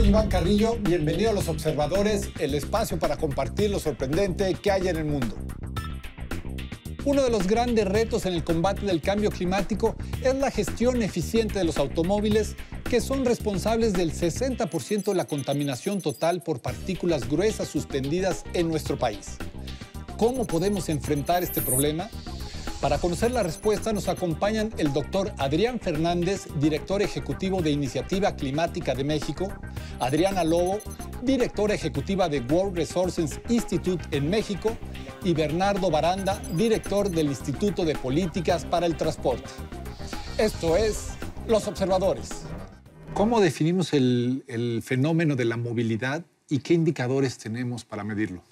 Soy Iván Carrillo, bienvenido a Los Observadores, el espacio para compartir lo sorprendente que hay en el mundo. Uno de los grandes retos en el combate del cambio climático es la gestión eficiente de los automóviles, que son responsables del 60% de la contaminación total por partículas gruesas suspendidas en nuestro país. ¿Cómo podemos enfrentar este problema? Para conocer la respuesta nos acompañan el doctor Adrián Fernández, director ejecutivo de Iniciativa Climática de México, Adriana Lobo, directora ejecutiva de World Resources Institute en México, y Bernardo Baranda, director del Instituto de Políticas para el Transporte. Esto es Los Observadores. ¿Cómo definimos el fenómeno de la movilidad y qué indicadores tenemos para medirlo?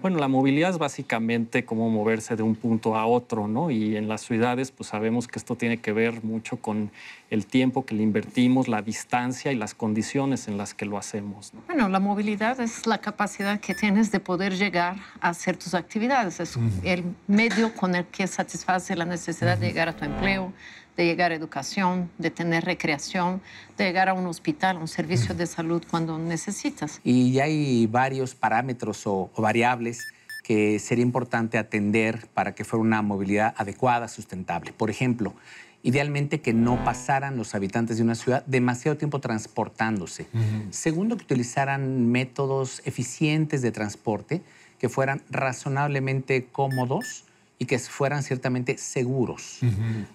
Bueno, la movilidad es básicamente cómo moverse de un punto a otro, ¿no? Y en las ciudades, pues sabemos que esto tiene que ver mucho con el tiempo que le invertimos, la distancia y las condiciones en las que lo hacemos, ¿no? Bueno, la movilidad es la capacidad que tienes de poder llegar a hacer tus actividades. Es el medio con el que satisface la necesidad de llegar a tu empleo, de llegar a educación, de tener recreación, de llegar a un hospital, a un servicio de salud cuando necesitas. Y ya hay varios parámetros o variables que sería importante atender para que fuera una movilidad adecuada, sustentable. Por ejemplo, idealmente que no pasaran los habitantes de una ciudad demasiado tiempo transportándose. Segundo, que utilizaran métodos eficientes de transporte que fueran razonablemente cómodos y que fueran ciertamente seguros.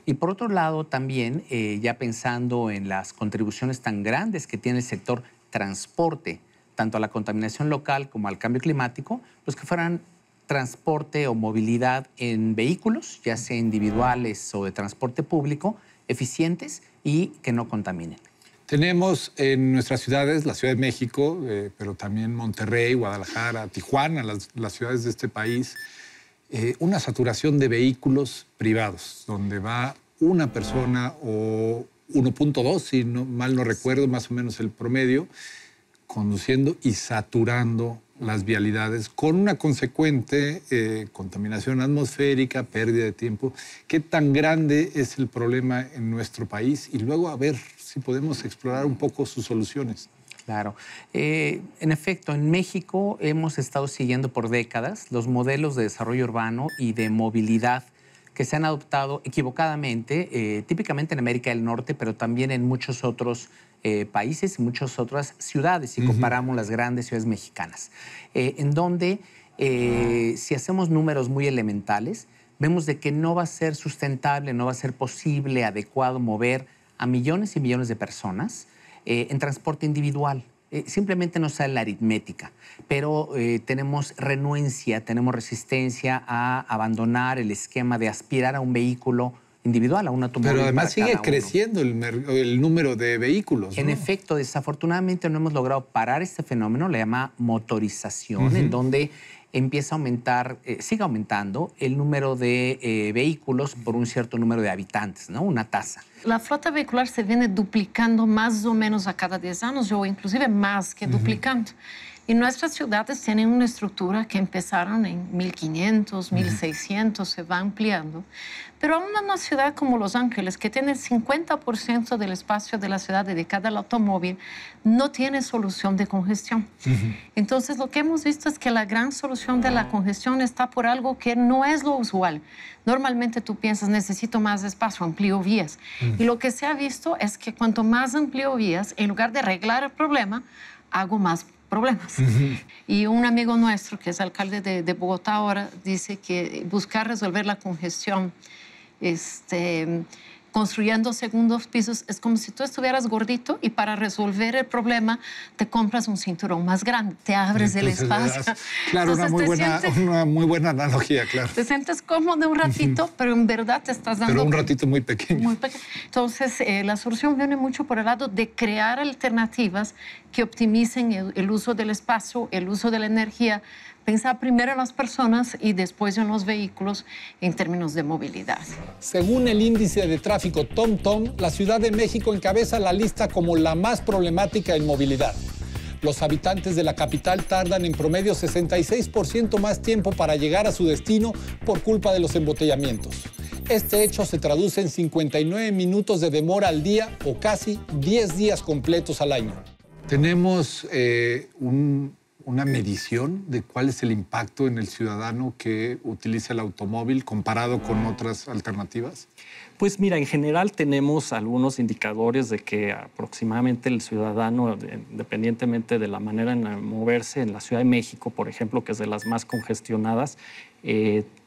Y por otro lado, también, ya pensando en las contribuciones tan grandes que tiene el sector transporte, tanto a la contaminación local como al cambio climático, pues que fueran transporte o movilidad en vehículos, ya sea individuales o de transporte público, eficientes y que no contaminen. Tenemos en nuestras ciudades, la Ciudad de México, pero también Monterrey, Guadalajara, Tijuana, las ciudades de este país, una saturación de vehículos privados, donde va una persona o 1.2, si mal no recuerdo, más o menos el promedio, conduciendo y saturando las vialidades con una consecuente contaminación atmosférica, pérdida de tiempo. ¿Qué tan grande es el problema en nuestro país? Y luego a ver si podemos explorar un poco sus soluciones. Claro. En efecto, en México hemos estado siguiendo por décadas los modelos de desarrollo urbano y de movilidad que se han adoptado equivocadamente, típicamente en América del Norte, pero también en muchos otros países y muchas otras ciudades, si comparamos las grandes ciudades mexicanas, en donde si hacemos números muy elementales, vemos de que no va a ser sustentable, no va a ser posible, adecuado mover a millones y millones de personas en transporte individual. Simplemente no sale la aritmética, pero tenemos renuencia, tenemos resistencia a abandonar el esquema de aspirar a un vehículo individual, a un automóvil. Pero además sigue creciendo el número de vehículos, ¿no? En efecto, desafortunadamente no hemos logrado parar este fenómeno, le llama motorización, en donde empieza a aumentar, sigue aumentando el número de vehículos por un cierto número de habitantes, ¿no? Una tasa. La flota vehicular se viene duplicando más o menos a cada 10 años, o inclusive más que duplicando. Y nuestras ciudades tienen una estructura que empezaron en 1500, 1600, se va ampliando. Pero aún una ciudad como Los Ángeles, que tiene el 50% del espacio de la ciudad dedicado al automóvil, no tiene solución de congestión. Entonces, lo que hemos visto es que la gran solución de la congestión está por algo que no es lo usual. Normalmente tú piensas, necesito más espacio, amplío vías. Y lo que se ha visto es que cuanto más amplío vías, en lugar de arreglar el problema, hago más problemas. Y un amigo nuestro, que es alcalde de Bogotá ahora, dice que buscar resolver la congestión construyendo segundos pisos es como si tú estuvieras gordito y para resolver el problema te compras un cinturón más grande, te abres el espacio. Claro, una muy buena analogía, claro. Te sientes cómodo un ratito, pero en verdad te estás dando... Pero un ratito muy pequeño. Muy pequeño. Entonces, la solución viene mucho por el lado de crear alternativas que optimicen el uso del espacio, el uso de la energía, pensar primero en las personas y después en los vehículos en términos de movilidad. Según el índice de tráfico TomTom, la Ciudad de México encabeza la lista como la más problemática en movilidad. Los habitantes de la capital tardan en promedio 66% más tiempo para llegar a su destino por culpa de los embotellamientos. Este hecho se traduce en 59 minutos de demora al día o casi 10 días completos al año. ¿Tenemos una medición de cuál es el impacto en el ciudadano que utiliza el automóvil comparado con otras alternativas? Pues mira, en general tenemos algunos indicadores de que aproximadamente el ciudadano, independientemente de la manera en moverse, en la Ciudad de México, por ejemplo, que es de las más congestionadas,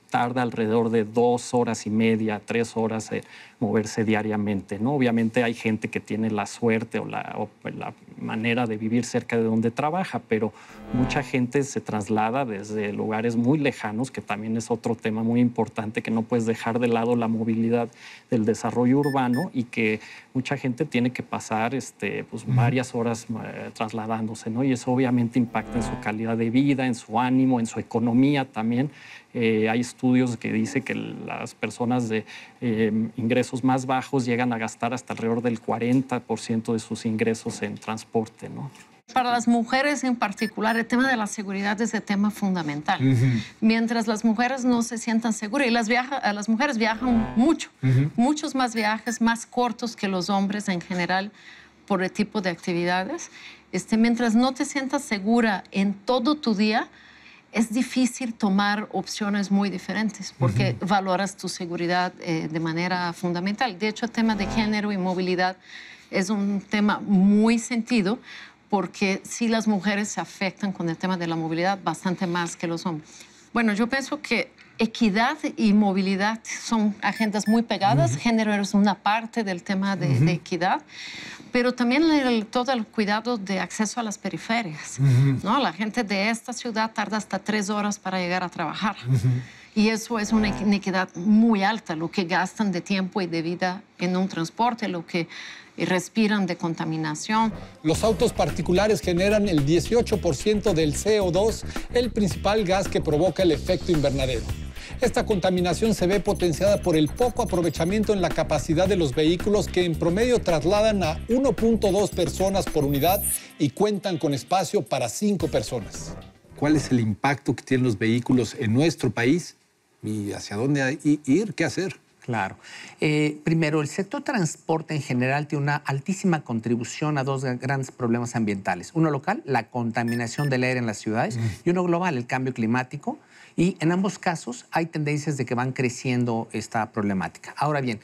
tarda alrededor de 2 horas y media, 3 horas moverse diariamente, ¿no? Obviamente hay gente que tiene la suerte o la manera de vivir cerca de donde trabaja, pero mucha gente se traslada desde lugares muy lejanos, que también es otro tema muy importante, que no puedes dejar de lado la movilidad del desarrollo urbano y que mucha gente tiene que pasar pues, varias horas trasladándose, ¿no? Y eso obviamente impacta en su calidad de vida, en su ánimo, en su economía también. Hay estudios que dicen que las personas de ingresos más bajos llegan a gastar hasta alrededor del 40% de sus ingresos en transporte, ¿no? Para las mujeres en particular, el tema de la seguridad es el tema fundamental. Mientras las mujeres no se sientan seguras, y las mujeres viajan mucho, muchos más viajes, más cortos que los hombres en general por el tipo de actividades. Mientras no te sientas segura en todo tu día, es difícil tomar opciones muy diferentes porque valoras tu seguridad de manera fundamental. De hecho, el tema de género y movilidad es un tema muy sentido porque sí las mujeres se afectan con el tema de la movilidad bastante más que los hombres. Bueno, yo pienso que equidad y movilidad son agendas muy pegadas. Género es una parte del tema de equidad, pero también todo el cuidado de acceso a las periferias, ¿no? La gente de esta ciudad tarda hasta 3 horas para llegar a trabajar. Y eso es una inequidad muy alta, lo que gastan de tiempo y de vida en un transporte, lo que respiran de contaminación. Los autos particulares generan el 18% del CO2, el principal gas que provoca el efecto invernadero. Esta contaminación se ve potenciada por el poco aprovechamiento en la capacidad de los vehículos que en promedio trasladan a 1.2 personas por unidad y cuentan con espacio para 5 personas. ¿Cuál es el impacto que tienen los vehículos en nuestro país y hacia dónde ir? ¿Qué hacer? Claro. Primero, el sector transporte en general tiene una altísima contribución a 2 grandes problemas ambientales. Uno local, la contaminación del aire en las ciudades, y uno global, el cambio climático. Y en ambos casos hay tendencias de que van creciendo esta problemática. Ahora bien,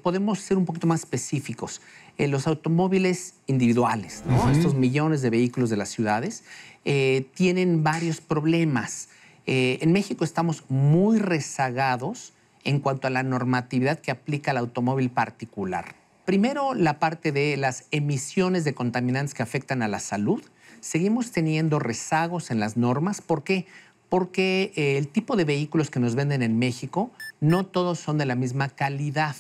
podemos ser un poquito más específicos. Los automóviles individuales, ¿no? Estos millones de vehículos de las ciudades, tienen varios problemas. En México estamos muy rezagados en cuanto a la normatividad que aplica al automóvil particular. Primero, la parte de las emisiones de contaminantes que afectan a la salud. Seguimos teniendo rezagos en las normas. ¿Por qué? Porque el tipo de vehículos que nos venden en México no todos son de la misma calidad.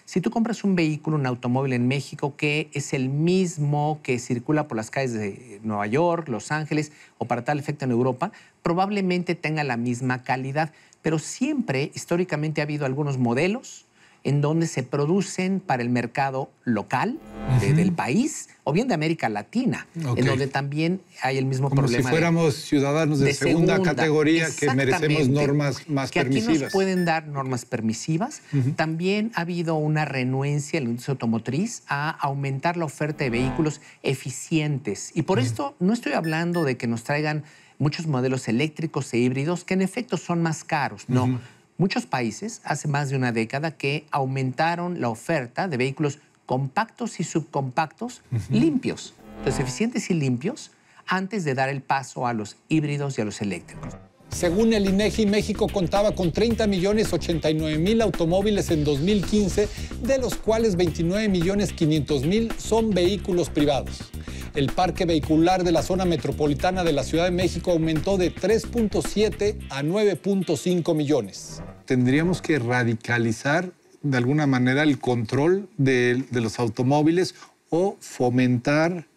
Si tú compras un vehículo, un automóvil en México que es el mismo que circula por las calles de Nueva York, Los Ángeles o para tal efecto en Europa, probablemente tenga la misma calidad. Pero siempre, históricamente, ha habido algunos modelos en donde se producen para el mercado local del país o bien de América Latina, en donde también hay el mismo problema. Como si fuéramos ciudadanos de segunda categoría que merecemos normas más permisivas. Aquí nos pueden dar normas permisivas. También ha habido una renuencia en la industria automotriz a aumentar la oferta de vehículos eficientes. Y por esto no estoy hablando de que nos traigan muchos modelos eléctricos e híbridos que en efecto son más caros, no. Muchos países, hace más de una década, que aumentaron la oferta de vehículos compactos y subcompactos limpios. Entonces, eficientes y limpios antes de dar el paso a los híbridos y a los eléctricos. Según el INEGI, México contaba con 30.089.000 automóviles en 2015, de los cuales 29.500.000 son vehículos privados. El parque vehicular de la zona metropolitana de la Ciudad de México aumentó de 3.7 a 9.5 millones. Tendríamos que radicalizar de alguna manera el control de los automóviles o fomentar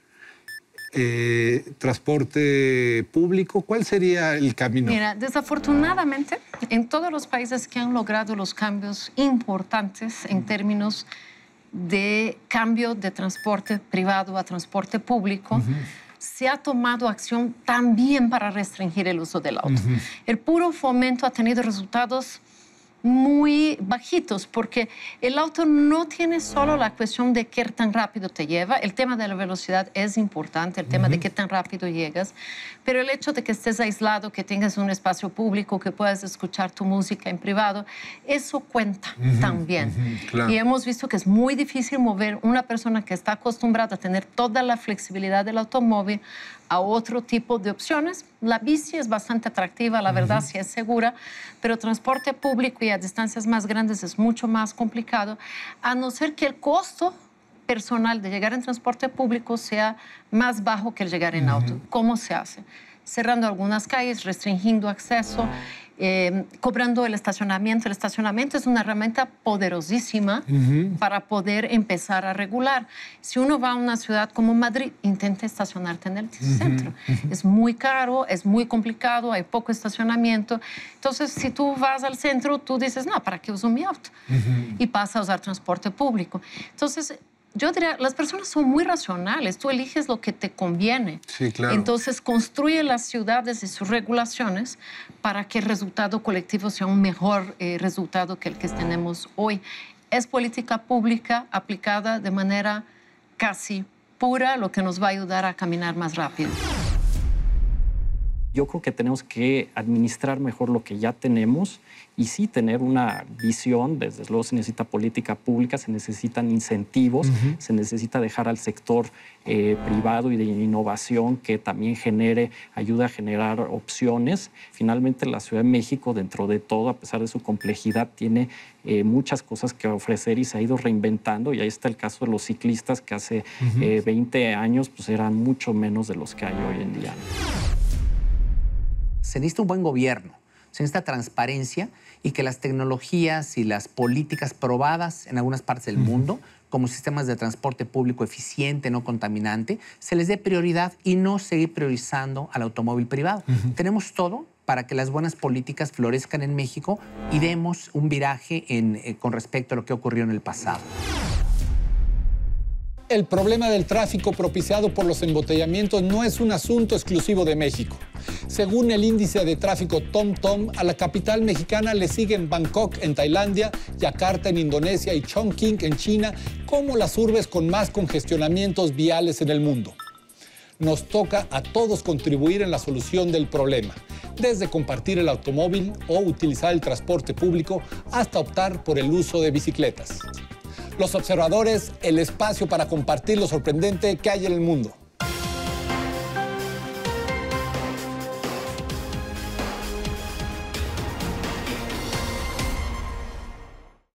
transporte público. ¿Cuál sería el camino? Mira, desafortunadamente, en todos los países que han logrado los cambios importantes en términos de cambio de transporte privado a transporte público, se ha tomado acción también para restringir el uso del auto. El puro fomento ha tenido resultados muy bajitos, porque el auto no tiene solo la cuestión de qué tan rápido te lleva. El tema de la velocidad es importante, el tema de qué tan rápido llegas, pero el hecho de que estés aislado, que tengas un espacio público, que puedas escuchar tu música en privado, eso cuenta también. Claro. Y hemos visto que es muy difícil mover una persona que está acostumbrada a tener toda la flexibilidad del automóvil a otro tipo de opciones. La bici es bastante atractiva, la verdad, sí es segura, pero transporte público y a distancias más grandes es mucho más complicado, a no ser que el costo personal de llegar en transporte público sea más bajo que el llegar en auto. ¿Cómo se hace? Cerrando algunas calles, restringiendo acceso, cobrando el estacionamiento. El estacionamiento es una herramienta poderosísima para poder empezar a regular. Si uno va a una ciudad como Madrid, intenta estacionarte en el centro. Es muy caro, es muy complicado, hay poco estacionamiento. Entonces, si tú vas al centro, tú dices, no, ¿para qué uso mi auto? Y pasas a usar transporte público. Entonces, yo diría, las personas son muy racionales, tú eliges lo que te conviene. Sí, claro. Entonces, construye las ciudades y sus regulaciones para que el resultado colectivo sea un mejor resultado que el que tenemos hoy. Es política pública aplicada de manera casi pura lo que nos va a ayudar a caminar más rápido. Yo creo que tenemos que administrar mejor lo que ya tenemos y sí tener una visión. Desde luego se necesita política pública, se necesitan incentivos, se necesita dejar al sector privado y de innovación que también ayude a generar opciones. Finalmente la Ciudad de México, dentro de todo, a pesar de su complejidad, tiene muchas cosas que ofrecer y se ha ido reinventando. Y ahí está el caso de los ciclistas que hace 20 años pues eran mucho menos de los que hay hoy en día. Se necesita un buen gobierno, se necesita transparencia y que las tecnologías y las políticas probadas en algunas partes del mundo, como sistemas de transporte público eficiente, no contaminante, se les dé prioridad y no seguir priorizando al automóvil privado. Tenemos todo para que las buenas políticas florezcan en México y demos un viraje con respecto a lo que ocurrió en el pasado. El problema del tráfico propiciado por los embotellamientos no es un asunto exclusivo de México. Según el índice de tráfico TomTom, a la capital mexicana le siguen Bangkok en Tailandia, Yakarta en Indonesia y Chongqing en China como las urbes con más congestionamientos viales en el mundo. Nos toca a todos contribuir en la solución del problema, desde compartir el automóvil o utilizar el transporte público hasta optar por el uso de bicicletas. Los observadores, el espacio para compartir lo sorprendente que hay en el mundo.